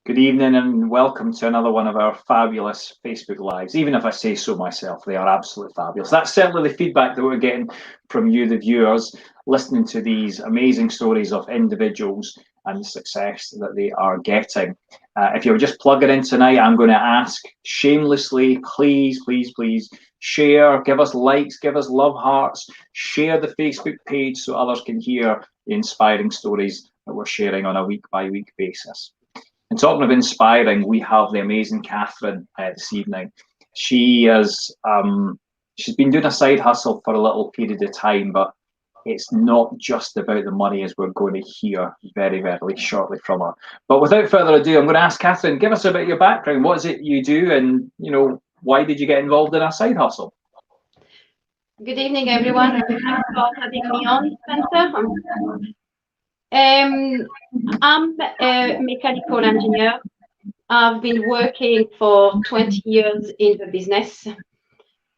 Good evening and welcome to another one of our fabulous Facebook Lives. Even if I say so myself, they are absolutely fabulous. That's certainly the feedback that we're getting from you, the viewers, listening to these amazing stories of individuals and the success that they are getting. If you're just plugging in tonight, I'm going to ask shamelessly, please, please, please share, give us likes, give us love hearts, share the Facebook page so others can hear the inspiring stories that we're sharing on a week-by-week basis. And talking of inspiring, we have the amazing Catherine this evening. She has she's been doing a side hustle for a little period of time, but it's not just about the money, as we're going to hear very, very shortly from her. But without further ado, I'm going to ask Catherine, give us a bit of your background. What is it you do, and why did you get involved in a side hustle? Good evening, everyone. Thanks for having me on, Spencer. I'm a mechanical engineer. I've been working for 20 years in the business.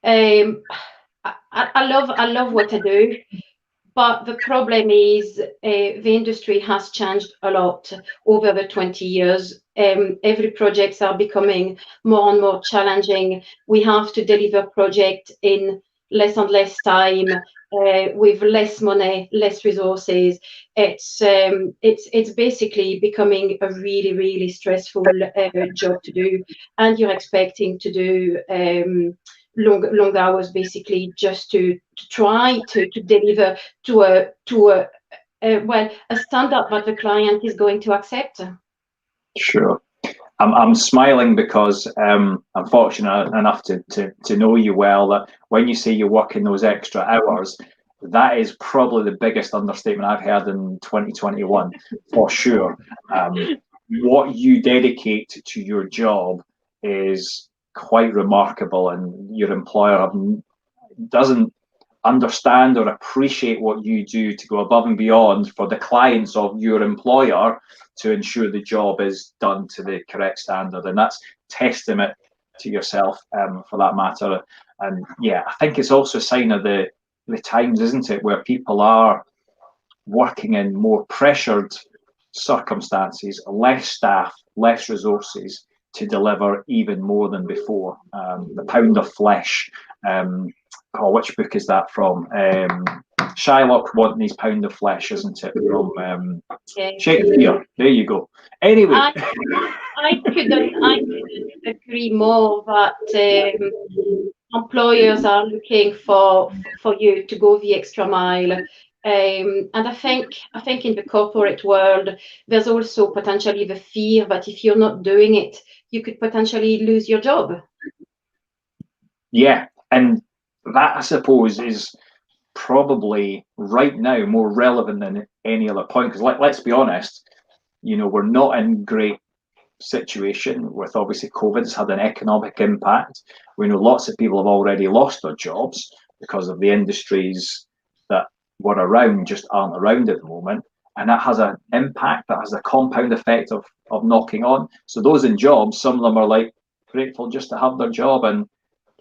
I love what I do, but the problem is the industry has changed a lot over the 20 years. Every projects are becoming more and more challenging. We have to deliver project in less and less time, with less money, less resources. It's basically becoming a really stressful job to do, and you're expecting to do long hours, basically just to try to deliver to a standard that the client is going to accept. Sure. I'm smiling because I'm fortunate enough to know you well, that when you say you're working those extra hours, that is probably the biggest understatement I've heard in 2021, for sure. What you dedicate to your job is quite remarkable, and your employer doesn't understand or appreciate what you do to go above and beyond for the clients of your employer to ensure the job is done to the correct standard. And that's testament to yourself, for that matter. And yeah, I think it's also a sign of the times, isn't it, where people are working in more pressured circumstances, less staff, less resources to deliver even more than before. The Pound of Flesh. Which book is that from? Shylock wanting his pound of flesh, isn't it? From Shakespeare. There you go. Anyway, I couldn't agree more that employers are looking for you to go the extra mile. And I think in the corporate world, there's also potentially the fear that if you're not doing it, you could potentially lose your job. Yeah, and that, I suppose, is probably right now more relevant than any other point, because let's be honest, we're not in great situation with, obviously, COVID's had an economic impact. We know lots of people have already lost their jobs because of the industries that were around just aren't around at the moment, and that has an impact, that has a compound effect of knocking on. So those in jobs, some of them are like grateful just to have their job, and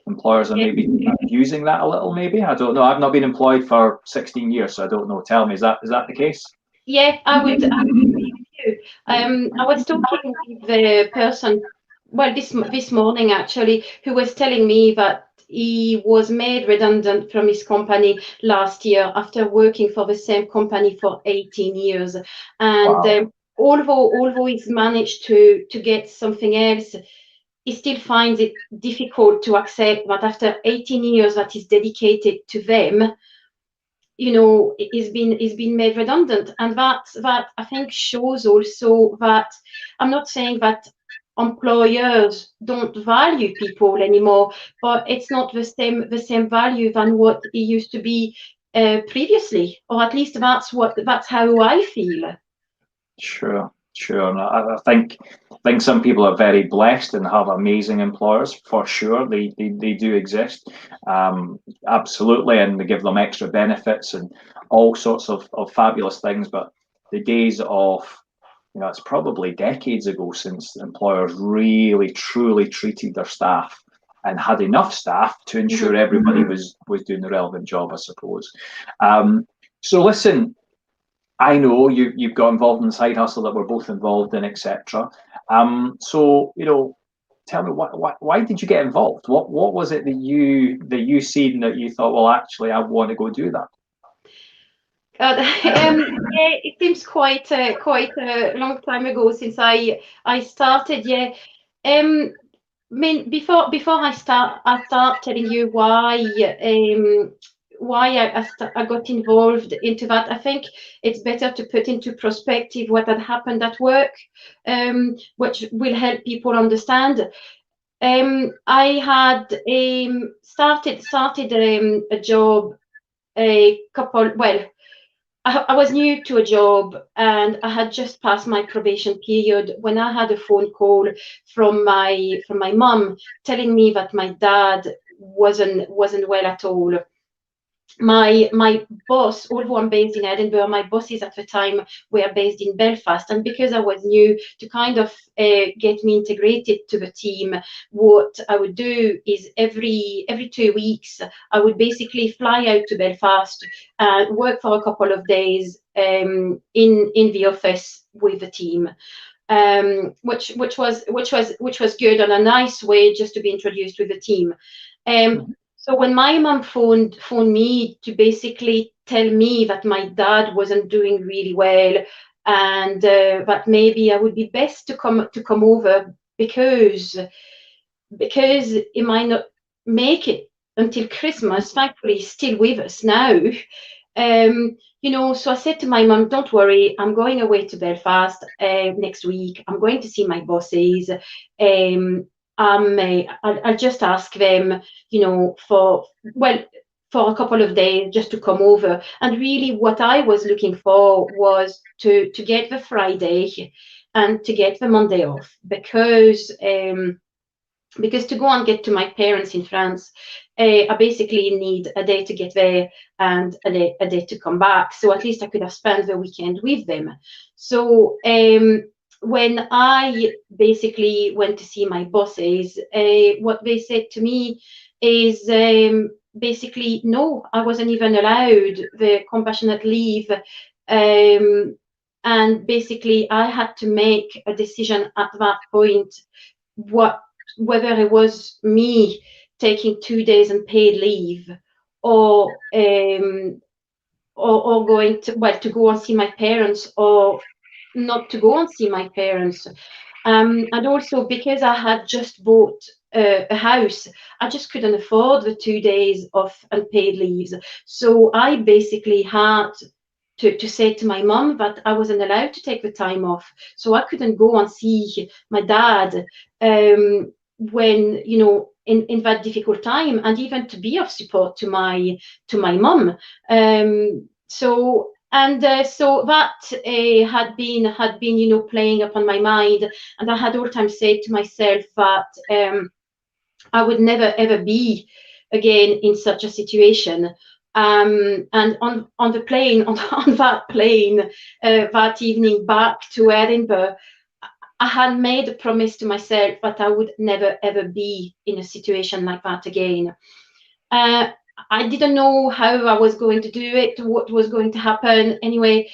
employers are maybe using that a little, maybe. I don't know. I've not been employed for 16 years, so I don't know. Tell me, is that the case? Yeah, I would agree with you. I was talking with the person, well, this morning actually, who was telling me that he was made redundant from his company last year after working for the same company for 18 years. And wow. Although he's managed to get something else, he still finds it difficult to accept that after 18 years that he's dedicated to them, he's been made redundant. And that I think shows also that, I'm not saying that employers don't value people anymore, but it's not the same value than what it used to be previously, or at least that's how I feel. Sure. And I think some people are very blessed and have amazing employers, for sure. They do exist, absolutely, and they give them extra benefits and all sorts of fabulous things. But the days of, it's probably decades ago since employers really truly treated their staff and had enough staff to ensure everybody was doing the relevant job, I suppose. So listen, I know you've got involved in the side hustle that we're both involved in, etc. So tell me why did you get involved? What was it that you seen that you thought, well, actually, I want to go do that? Yeah, it seems quite a long time ago since I started. Yeah, I mean, before I start telling you why I got involved into that. I think it's better to put into perspective what had happened at work, which will help people understand. I had started a job I was new to a job and I had just passed my probation period when I had a phone call from my mum telling me that my dad wasn't well at all. My boss, although I'm based in Edinburgh, my bosses at the time were based in Belfast, and because I was new, to kind of get me integrated to the team, what I would do is every 2 weeks I would basically fly out to Belfast and work for a couple of days in the office with the team. Which was good and a nice way just to be introduced with the team. So when my mum phoned me to basically tell me that my dad wasn't doing really well and that maybe I would be best to come over because he might not make it until Christmas. Thankfully, he's still with us now. So I said to my mum, don't worry, I'm going away to Belfast next week. I'm going to see my bosses. I'll just ask them, for a couple of days just to come over. And really what I was looking for was to get the Friday and to get the Monday off because to go and get to my parents in France, I basically need a day to get there and a day to come back. So at least I could have spent the weekend with them. So when I basically went to see my bosses, what they said to me is basically, no, I wasn't even allowed the compassionate leave. And basically, I had to make a decision at that point whether it was me taking 2 days unpaid leave or going to go and see my parents or not to go and see my parents. And also because I had just bought a house, I just couldn't afford the 2 days of unpaid leaves. So I basically had to say to my mum that I wasn't allowed to take the time off. So I couldn't go and see my dad when, in that difficult time, and even to be of support to my mum. So that had been playing upon my mind, and I had all the time said to myself that I would never ever be again in such a situation. And on the plane, on that plane, that evening back to Edinburgh, I had made a promise to myself that I would never ever be in a situation like that again. I didn't know how I was going to do it, what was going to happen. Anyway,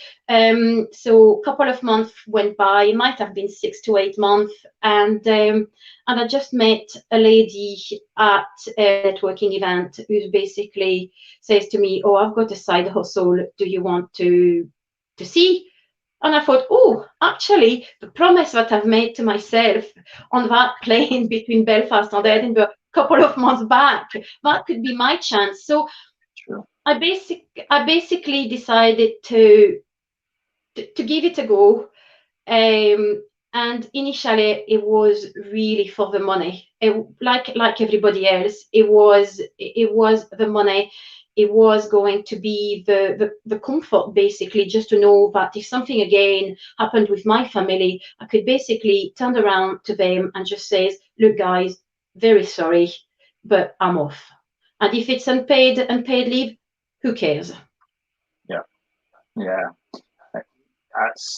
so a couple of months went by. It might have been 6 to 8 months, and I just met a lady at a networking event who basically says to me, "Oh, I've got a side hustle. Do you want to see?" And I thought, oh, actually, the promise that I've made to myself on that plane between Belfast and Edinburgh a couple of months back, that could be my chance. So Sure. I basically decided to give it a go. And initially, it was really for the money. Like everybody else, it was the money. It was going to be the comfort, basically, just to know that if something again happened with my family, I could basically turn around to them and just say, "Look, guys, very sorry, but I'm off." And if it's unpaid leave, who cares? Yeah.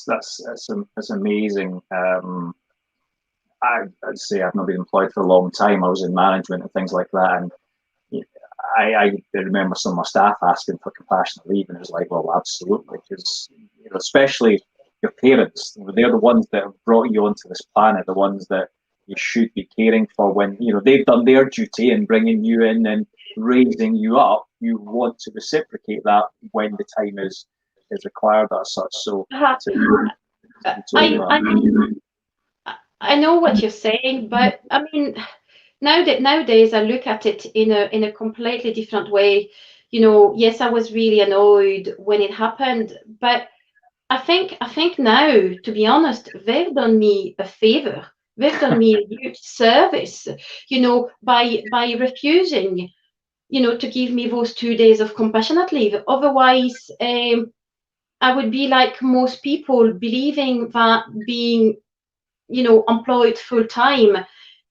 That's amazing. I'd say I've not been employed for a long time. I was in management and things like that, and I remember some of my staff asking for compassionate leave, and it was like, well, absolutely, because especially your parents, they're the ones that have brought you onto this planet, the ones that you should be caring for. When they've done their duty in bringing you in and raising you up, you want to reciprocate that when the time is required as such. So, I know what you're saying, but I mean, nowadays I look at it in a completely different way. Yes, I was really annoyed when it happened, but I think now, to be honest, they've done me a favor. They've done me a huge service, by refusing, to give me those 2 days of compassionate leave. Otherwise, I would be like most people, believing that being, employed full time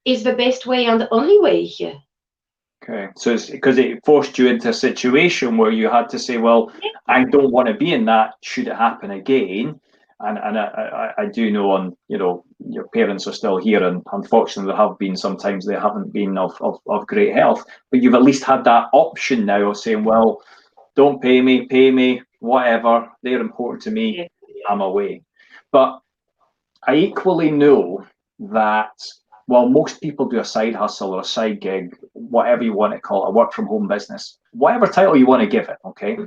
is the best way and the only way here. Okay, so it's because it forced you into a situation where you had to say, well, I don't want to be in that should it happen again. And I do know your parents are still here, and unfortunately there have been sometimes they haven't been of great health, but you've at least had that option now of saying, well, don't pay me, whatever, they're important to me, I'm away. But I equally know that while most people do a side hustle or a side gig, whatever you want to call it, a work from home business, whatever title you want to give it, okay?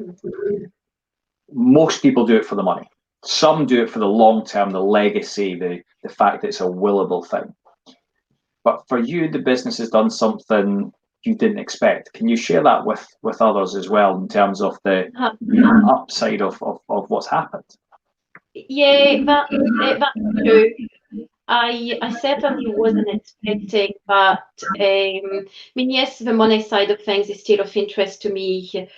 Most people do it for the money. Some do it for the long term, the legacy, the fact that it's a willable thing. But for you, the business has done something you didn't expect. Can you share that with others as well in terms of the upside of what's happened? Yeah, that's true. I certainly wasn't expecting that. I mean, yes, the money side of things is still of interest to me,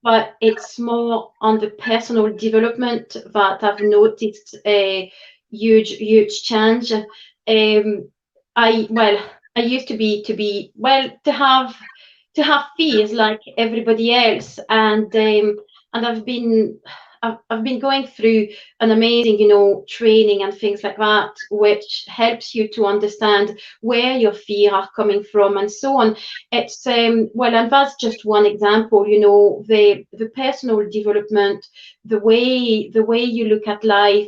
but it's more on the personal development that I've noticed a huge change. I used to have fears like everybody else, and I've been going through an amazing, training and things like that, which helps you to understand where your fear are coming from and so on. It's and that's just one example. The personal development, the way you look at life,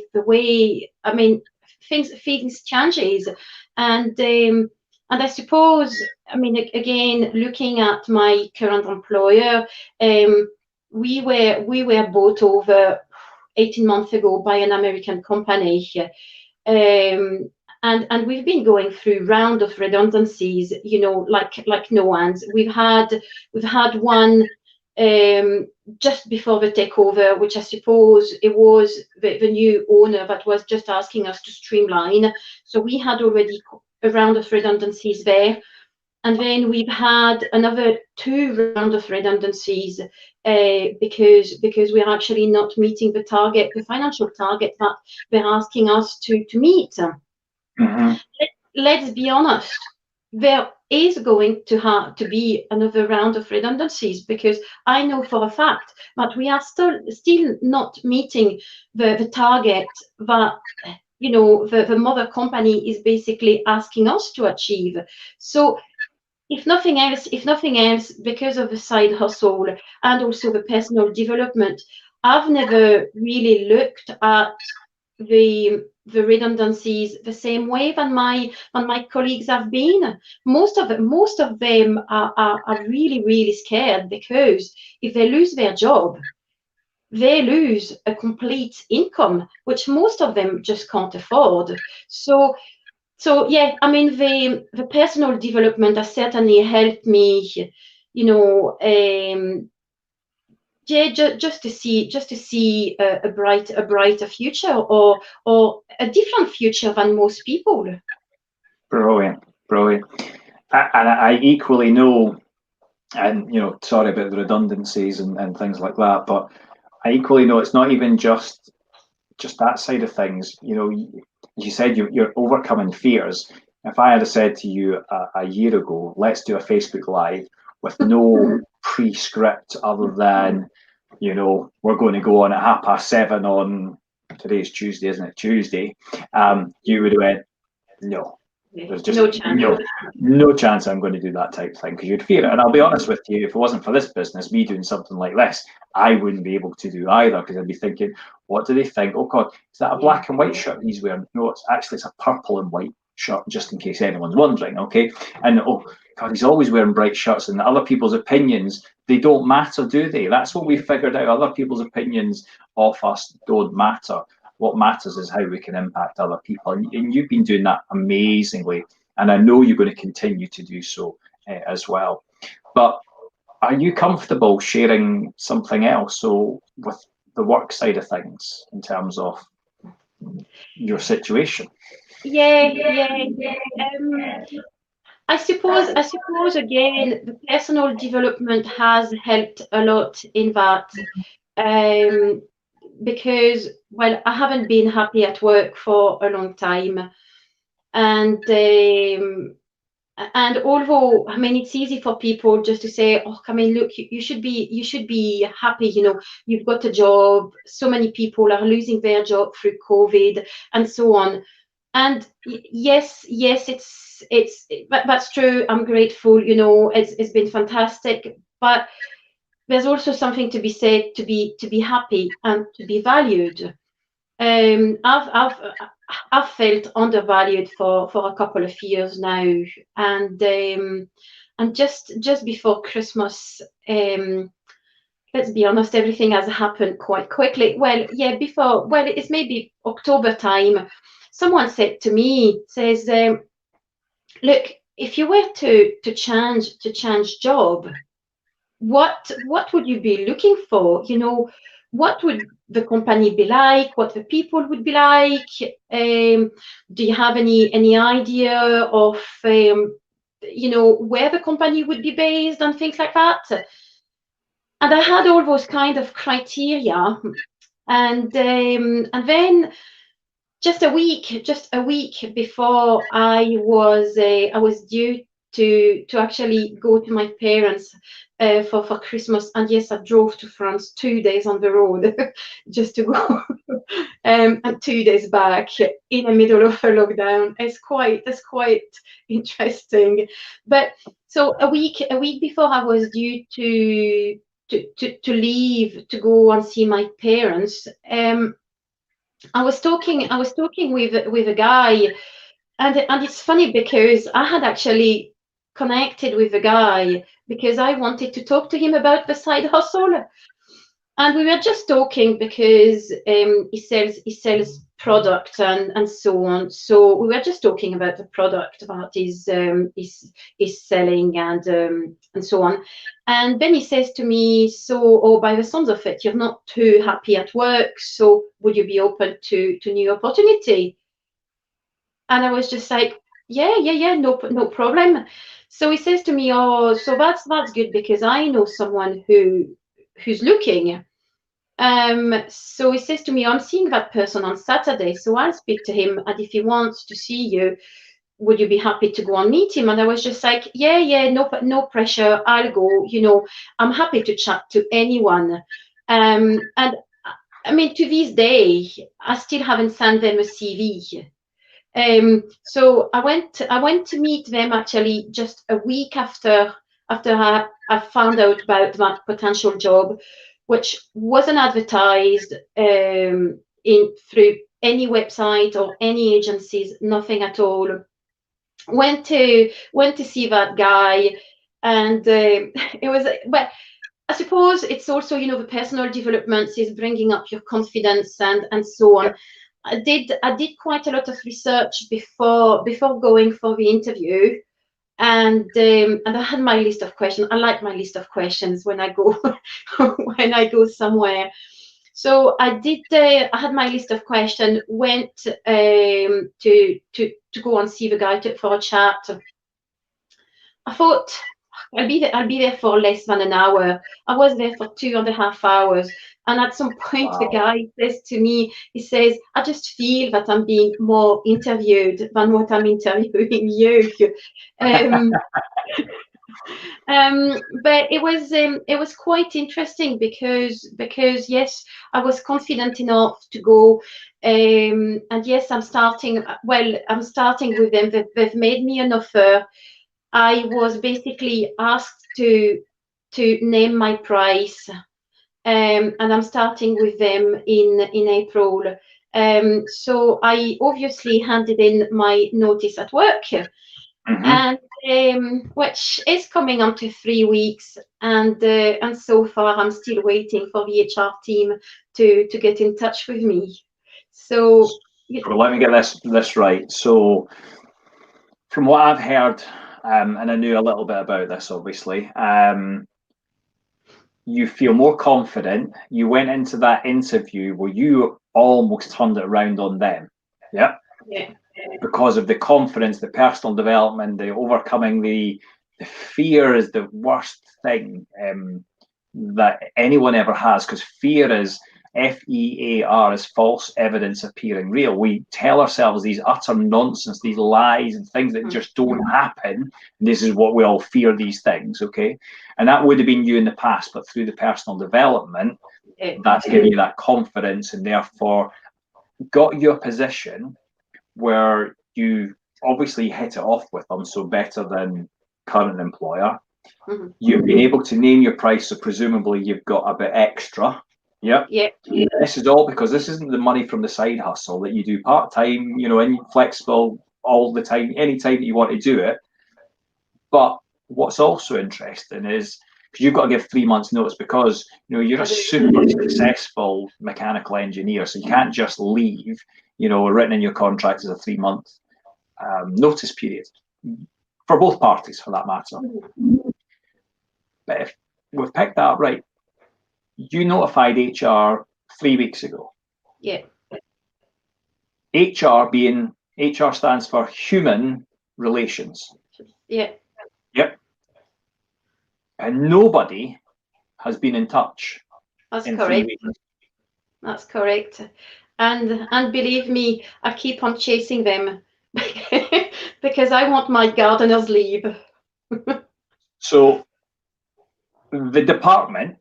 things changes, and I suppose, again, looking at my current employer, we were bought over 18 months ago by an American company, and we've been going through round of redundancies, like no one's. We've had one just before the takeover, which I suppose it was the new owner that was just asking us to streamline. So we had already a round of redundancies there. And then we've had another 2 rounds of redundancies because we're actually not meeting the financial target that they're asking us to meet. Mm-hmm. Let's be honest, there is going to be another round of redundancies, because I know for a fact that we are still not meeting the target that the mother company is basically asking us to achieve. So if nothing else, because of the side hustle and also the personal development, I've never really looked at the redundancies the same way than my colleagues have been. Most of them are really scared, because if they lose their job, they lose a complete income, which most of them just can't afford. So yeah, the personal development has certainly helped me, just to see a brighter future, or a different future than most people. Brilliant. And I equally know, and sorry about the redundancies and things like that, but I equally know it's not even just that side of things. You said you're overcoming fears. If I had said to you a year ago, let's do a Facebook Live with no pre-script other than, we're going to go on at 7:30 on, today's Tuesday, isn't it? Tuesday. You would have went, no, There's just no chance. no chance I'm going to do that type of thing, because you'd fear it. And I'll be honest with you, if it wasn't for this business, me doing something like this, I wouldn't be able to do either, because I'd be thinking, what do they think? Oh God, is that a black and white shirt he's wearing? No, it's a purple and white shirt, just in case anyone's wondering. Okay, and oh God, he's always wearing bright shirts, and other people's opinions, they don't matter, do they? That's what we figured out. Other people's opinions of us don't matter. What matters is how we can impact other people, and you've been doing that amazingly, and I know you're going to continue to do so as well. But are you comfortable sharing something else, so with the work side of things, in terms of your situation? Yeah. I suppose again, the personal development has helped a lot in that, because, well, I haven't been happy at work for a long time, and although, I mean, it's easy for people just to say, oh, I mean, look, you should be happy, you know, you've got a job. So many people are losing their job through COVID and so on. And yes, that's true. I'm grateful, you know, it's been fantastic. But there's also something to be said, to be happy and to be valued. I've felt undervalued for a couple of years now, and just before Christmas, let's be honest, everything has happened quite quickly. Well, yeah, it's maybe October time. Someone said to me, look, if you were to change job, what would you be looking for? You know, what would the company be like? What the people would be like? Do you have any idea of you know, where the company would be based and things like that? And I had all those kind of criteria, and then just a week before I was due to actually go to my parents for Christmas, and yes, I drove to France 2 days on the road just to go, and 2 days back in the middle of a lockdown. It's quite interesting. But so a week before I was due to leave to go and see my parents, I was talking with a guy, and it's funny because I had actually connected with the guy because I wanted to talk to him about the side hustle, and we were just talking because he sells product and so on. So we were just talking about the product that is selling and so on. And then he says to me, so, oh, by the sounds of it, you're not too happy at work, so would you be open to new opportunity? And I was just like, yeah, no problem. So he says to me, oh, so that's good, because I know someone who's looking. So he says to me, I'm seeing that person on Saturday, so I'll speak to him, and if he wants to see you, would you be happy to go and meet him? And I was just like, yeah, no pressure, I'll go. You know, I'm happy to chat to anyone. And I mean, to this day, I still haven't sent them a CV. So I went to meet them actually just a week after I found out about that potential job, which wasn't advertised through any website or any agencies, nothing at all. Went to see that guy, and it was, well, I suppose it's also, you know, the personal development is bringing up your confidence and so on. I did quite a lot of research before going for the interview, and I had my list of questions. I like my list of questions when I go when I go somewhere. So I did. I had my list of questions. Went to go and see the guy for a chat. I thought I'll be there for less than an hour. I was there for 2.5 hours. And at some point, the guy says to me, he says, I just feel that I'm being more interviewed than what I'm interviewing you. But it was quite interesting because yes, I was confident enough to go, and yes, I'm starting. Well, I'm starting with them. They've made me an offer. I was basically asked to name my price, and I'm starting with them in April. So I obviously handed in my notice at work, and which is coming on to 3 weeks, and so far I'm still waiting for the HR team to get in touch with me. So Well, let me get this right. So, from what I've heard, and I knew a little bit about this, obviously, you feel more confident. You went into that interview where you almost turned it around on them. Yeah. Yeah. Because of the confidence, the personal development, the overcoming the fear is the worst thing that anyone ever has, because fear is FEAR, is false evidence appearing real. We tell ourselves these utter nonsense, these lies and things that just don't happen. This is what we all fear, these things, okay? And that would have been you in the past, but through the personal development, that's given you that confidence, and therefore got you a position where you obviously hit it off with them, so better than current employer. You've been able to name your price, so presumably you've got a bit extra. Yep. This is all because this isn't the money from the side hustle that you do part-time, and flexible all the time, any time that you want to do it. But what's also interesting is, because you've got to give 3 months notice, because you're a super successful mechanical engineer, so you can't just leave. Written in your contract is a 3-month notice period for both parties, for that matter. But if we've picked that up right, you notified HR 3 weeks ago. Yeah. HR stands for human relations. Yeah. Yep. And nobody has been in touch. That's correct. That's correct. And believe me, I keep on chasing them because I want my gardener's leave. So the department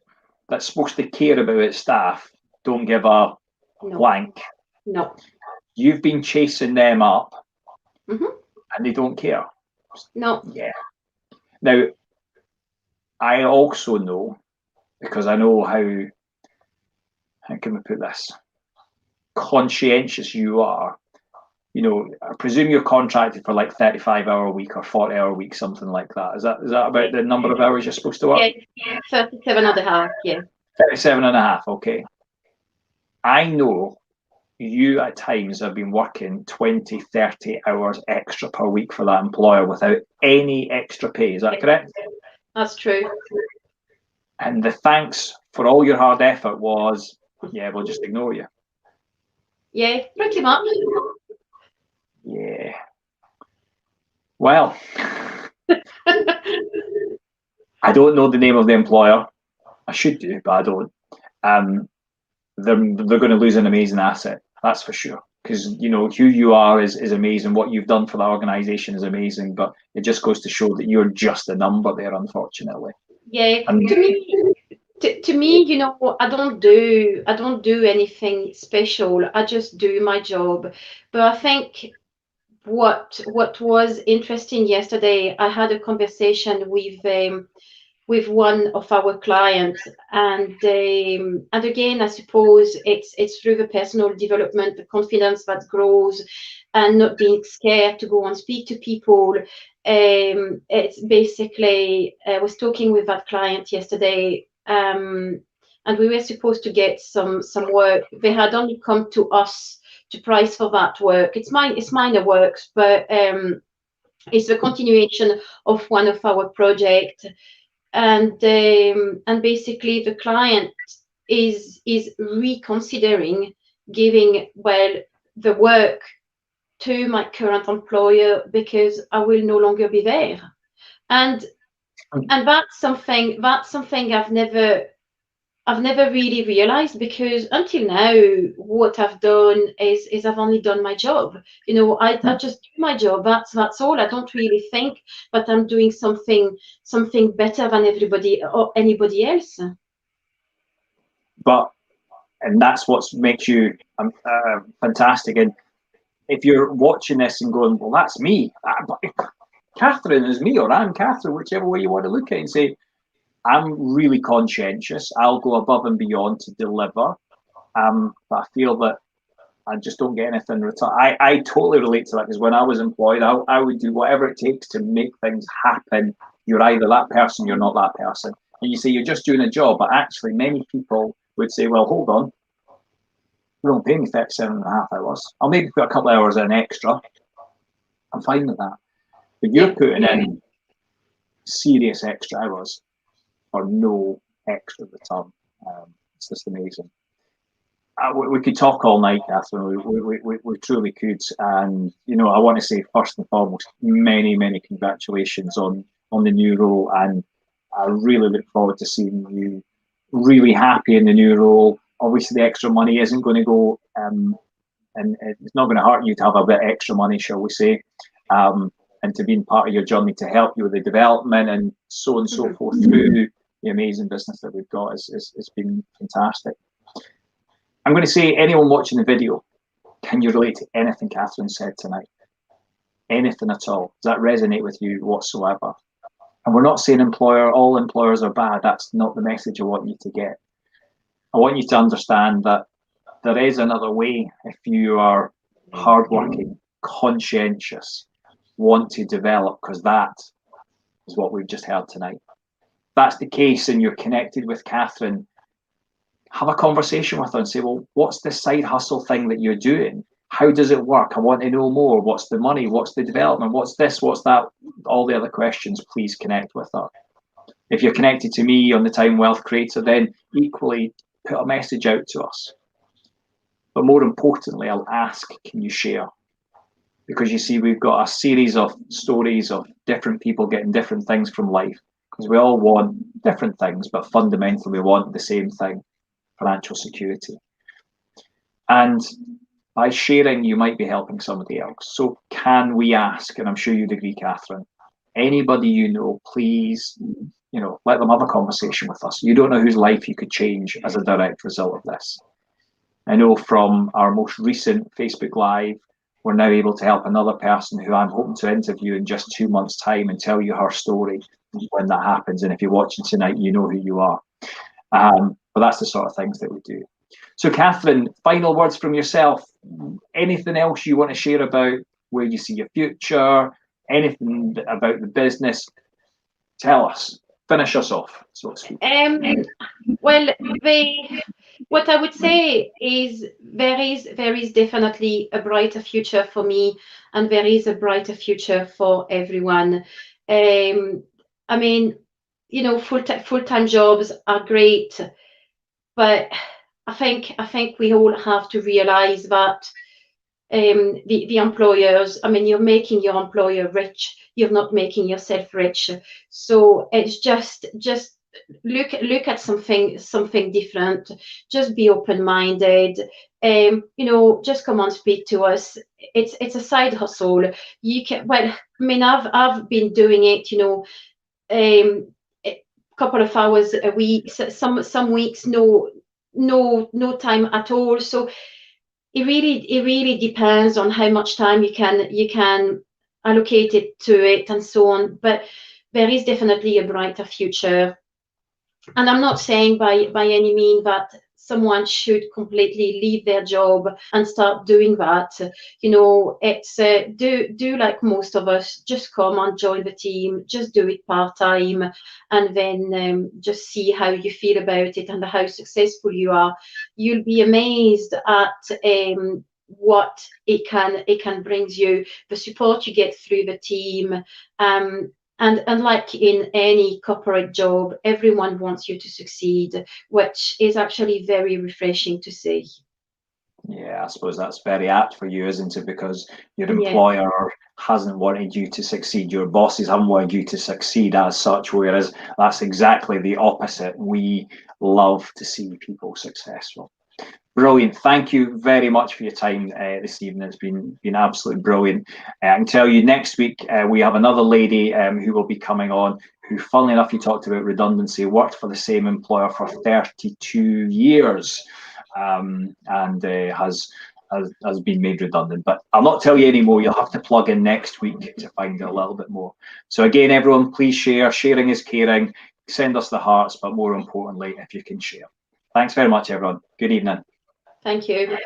that's supposed to care about its staff don't give a blank. No. You've been chasing them up, and they don't care. No. Yeah. Now, I also know, because I know how can we put this, conscientious you are. I presume you're contracted for like 35-hour a week or 40-hour a week, something like that. Is that about the number of hours you're supposed to work? Yeah, 37.5, yeah. 37.5, okay. I know you at times have been working 20, 30 hours extra per week for that employer without any extra pay. Is that correct? That's true. And the thanks for all your hard effort was, we'll just ignore you. Yeah, pretty much. Yeah. Well, I don't know the name of the employer. I should do, but I don't. They're going to lose an amazing asset, that's for sure. Because who you are is amazing. What you've done for the organisation is amazing, but it just goes to show that you're just a number there, unfortunately. Yeah. To me, I don't do anything special. I just do my job. But I think what was interesting yesterday, I had a conversation with one of our clients, and again, I suppose it's through the personal development, the confidence that grows, and not being scared to go and speak to people. It's basically, I was talking with that client yesterday, and we were supposed to get some work. They had only come to us to price for that work. It's minor works, but it's the continuation of one of our projects. And basically the client is reconsidering giving the work to my current employer because I will no longer be there, and that's something I've I've never really realized, because until now, what I've done is I've only done my job. I just do my job. That's all. I don't really think, but I'm doing something better than everybody or anybody else. And that's what makes you fantastic. And if you're watching this and going, well, that's me, Catherine is me, or I'm Catherine, whichever way you want to look at it, and say, I'm really conscientious. I'll go above and beyond to deliver. But I feel that I just don't get anything in return. I totally relate to that, because when I was employed, I would do whatever it takes to make things happen. You're either that person, you're not that person. And you say you're just doing a job, but actually many people would say, well, hold on, you don't pay me 37.5 hours. I'll maybe put a couple of hours in extra. I'm fine with that. But you're putting in serious extra hours for no extra return. It's just amazing. We could talk all night, Catherine. We truly could. And I want to say first and foremost, many congratulations on the new role, and I really look forward to seeing you really happy in the new role. Obviously, the extra money isn't going to go, and it's not going to hurt you to have a bit extra money, shall we say, and to being part of your journey to help you with the development and so on and so forth through the amazing business that we've got. It's been fantastic. I'm going to say, anyone watching the video, can you relate to anything Catherine said tonight? Anything at all? Does that resonate with you whatsoever? And we're not saying all employers are bad. That's not the message I want you to get. I want you to understand that there is another way if you are hardworking, conscientious, want to develop, because that is what we've just heard tonight. If that's the case and you're connected with Catherine, have a conversation with her and say, well, what's the side hustle thing that you're doing? How does it work? I want to know more. What's the money? What's the development? What's this? What's that? All the other questions, please connect with her. If you're connected to me on the Time Wealth Creator, then equally put a message out to us. But more importantly, I'll ask, can you share? Because you see, we've got a series of stories of different people getting different things from life, because we all want different things, but fundamentally we want the same thing: financial security. And by sharing, you might be helping somebody else. So can we ask, and I'm sure you'd agree, Catherine, anybody you know, please, let them have a conversation with us. You don't know whose life you could change as a direct result of this. I know from our most recent Facebook Live, we're now able to help another person who I'm hoping to interview in just 2 months' time and tell you her story when that happens. And if you're watching tonight, you know who you are. But that's the sort of things that we do. So, Catherine, final words from yourself. Anything else you want to share about where you see your future? Anything about the business? Tell us. Finish us off, so to speak. Well, what I would say is there is definitely a brighter future for me, and there is a brighter future for everyone. I mean, full-time jobs are great, but I think we all have to realize that the employers, I mean, you're making your employer rich, you're not making yourself rich. So it's just look at something different. Just be open-minded. Just come and speak to us. It's a side hustle. You can, well, I mean, I've been doing it, a couple of hours a week, some weeks no time at all. So it really depends on how much time you can allocate it to it and so on. But there is definitely a brighter future. And I'm not saying by any means that someone should completely leave their job and start doing that. It's do like most of us, just come and join the team, just do it part-time, and then just see how you feel about it and how successful you are. You'll be amazed at what it can bring you, the support you get through the team. And like in any corporate job, everyone wants you to succeed, which is actually very refreshing to see. Yeah, I suppose that's very apt for you, isn't it? Because your employer hasn't wanted you to succeed, your bosses haven't wanted you to succeed as such, whereas that's exactly the opposite. We love to see people successful. Brilliant. Thank you very much for your time this evening. It's been absolutely brilliant. I can tell you next week we have another lady who will be coming on who, funnily enough, you talked about redundancy, worked for the same employer for 32 years and has been made redundant. But I'll not tell you anymore. You'll have to plug in next week to find out a little bit more. So again, everyone, please share. Sharing is caring. Send us the hearts, but more importantly, if you can share. Thanks very much, everyone. Good evening. Thank you.